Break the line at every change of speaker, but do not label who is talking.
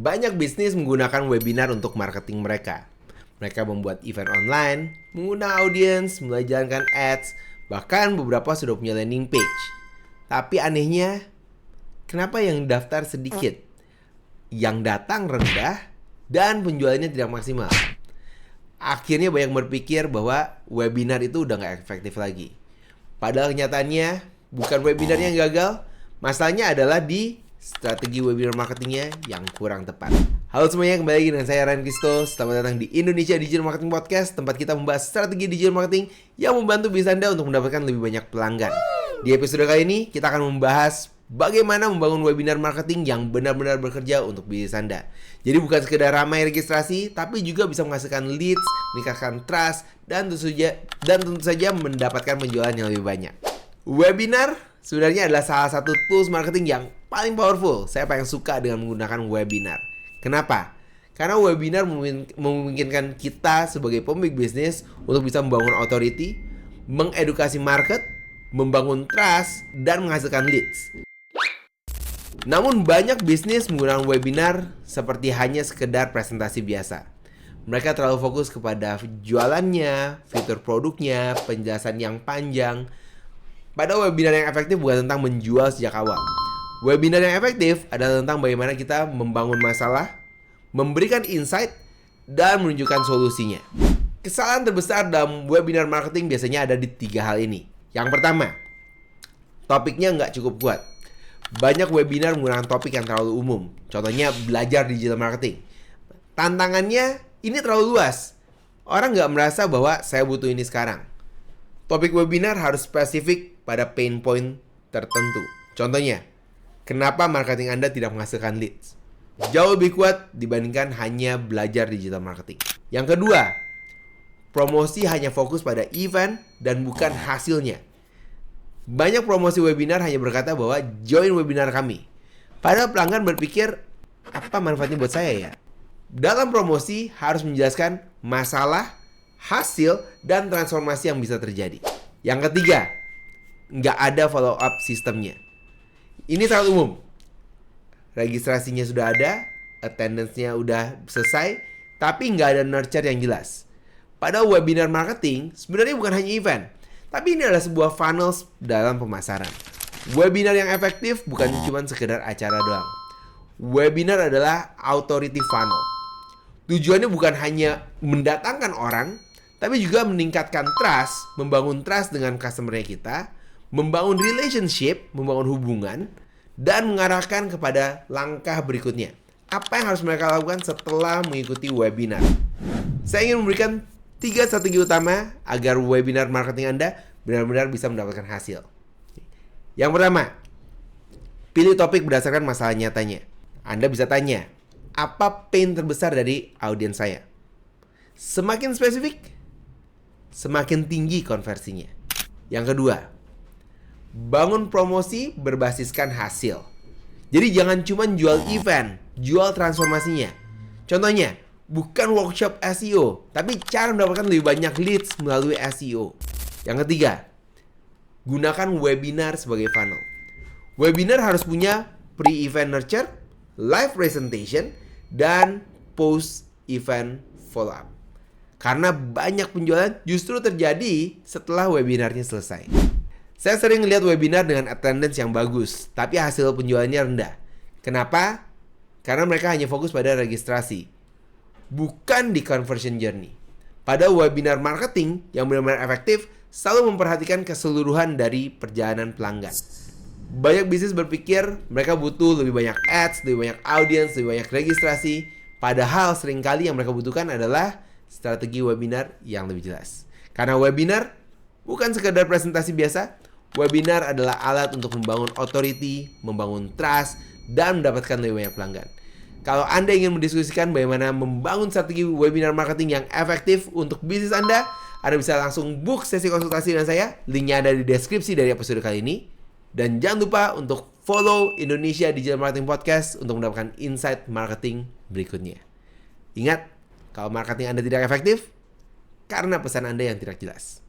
Banyak bisnis menggunakan webinar untuk marketing mereka. Mereka membuat event online, mengundang audiens, mulai jalankan ads, bahkan beberapa sudah punya landing page. Tapi anehnya, kenapa yang daftar sedikit? Yang datang rendah dan penjualannya tidak maksimal. Akhirnya banyak berpikir bahwa webinar itu udah gak efektif lagi. Padahal kenyataannya bukan webinar yang gagal, masalahnya adalah di strategi webinar marketingnya yang kurang tepat. Halo semuanya, kembali lagi dengan saya Ryan Kristo. Selamat datang di Indonesia Digital Marketing Podcast, tempat kita membahas strategi digital marketing yang membantu bisnis Anda untuk mendapatkan lebih banyak pelanggan. Di episode kali ini kita akan membahas bagaimana membangun webinar marketing yang benar-benar bekerja untuk bisnis Anda. Jadi bukan sekedar ramai registrasi, tapi juga bisa menghasilkan leads, meningkatkan trust, dan tentu saja mendapatkan penjualan yang lebih banyak. Webinar sebenarnya adalah salah satu tools marketing yang paling powerful. Saya paling suka dengan menggunakan webinar. Kenapa? Karena webinar memungkinkan kita sebagai pemilik bisnis untuk bisa membangun authority, mengedukasi market, membangun trust, dan menghasilkan leads. Namun banyak bisnis menggunakan webinar seperti hanya sekedar presentasi biasa. Mereka terlalu fokus kepada jualannya, fitur produknya, penjelasan yang panjang. Padahal webinar yang efektif bukan tentang menjual sejak awal. Webinar yang efektif adalah tentang bagaimana kita membangun masalah, memberikan insight, dan menunjukkan solusinya. Kesalahan terbesar dalam webinar marketing biasanya ada di 3 hal ini. Yang pertama, topiknya nggak cukup kuat. Banyak webinar menggunakan topik yang terlalu umum. Contohnya belajar digital marketing. Tantangannya ini terlalu luas. Orang nggak merasa bahwa saya butuh ini sekarang. Topik webinar harus spesifik pada pain point tertentu. Contohnya, kenapa marketing Anda tidak menghasilkan leads? Jauh lebih kuat dibandingkan hanya belajar digital marketing. Yang kedua, promosi hanya fokus pada event dan bukan hasilnya. Banyak promosi webinar hanya berkata bahwa join webinar kami. Padahal pelanggan berpikir, apa manfaatnya buat saya ya? Dalam promosi harus menjelaskan masalah, hasil, dan transformasi yang bisa terjadi. Yang ketiga, nggak ada follow up sistemnya. Ini sangat umum. Registrasinya sudah ada, attendance-nya udah selesai, tapi nggak ada nurture yang jelas. Padahal webinar marketing sebenarnya bukan hanya event, tapi ini adalah sebuah funnels dalam pemasaran. Webinar yang efektif bukan cuma sekedar acara doang. Webinar adalah authority funnel. Tujuannya bukan hanya mendatangkan orang, tapi juga meningkatkan trust, membangun trust dengan customer kita, membangun relationship, membangun hubungan, dan mengarahkan kepada langkah berikutnya. Apa yang harus mereka lakukan setelah mengikuti webinar? Saya ingin memberikan 3 strategi utama agar webinar marketing Anda benar-benar bisa mendapatkan hasil. Yang pertama, pilih topik berdasarkan masalah nyatanya. Anda bisa tanya, apa pain terbesar dari audiens saya? Semakin spesifik, semakin tinggi konversinya. Yang kedua, bangun promosi berbasiskan hasil. Jadi jangan cuma jual event, jual transformasinya. Contohnya, bukan workshop SEO, tapi cara mendapatkan lebih banyak leads melalui SEO. Yang ketiga, gunakan webinar sebagai funnel. Webinar harus punya pre-event nurture, live presentation, dan post-event follow-up. Karena banyak penjualan justru terjadi setelah webinarnya selesai. Saya sering lihat webinar dengan attendance yang bagus, tapi hasil penjualannya rendah. Kenapa? Karena mereka hanya fokus pada registrasi, bukan di conversion journey. Pada webinar marketing yang benar-benar efektif selalu memperhatikan keseluruhan dari perjalanan pelanggan. Banyak bisnis berpikir mereka butuh lebih banyak ads, lebih banyak audience, lebih banyak registrasi. Padahal seringkali yang mereka butuhkan adalah strategi webinar yang lebih jelas. Karena webinar bukan sekedar presentasi biasa. Webinar adalah alat untuk membangun authority, membangun trust, dan mendapatkan lebih banyak pelanggan. Kalau Anda ingin mendiskusikan bagaimana membangun strategi webinar marketing yang efektif untuk bisnis Anda bisa langsung book sesi konsultasi dengan saya. Linknya ada di deskripsi dari episode kali ini. Dan jangan lupa untuk follow Indonesia Digital Marketing Podcast untuk mendapatkan insight marketing berikutnya. Ingat, kalau marketing Anda tidak efektif, karena pesan Anda yang tidak jelas.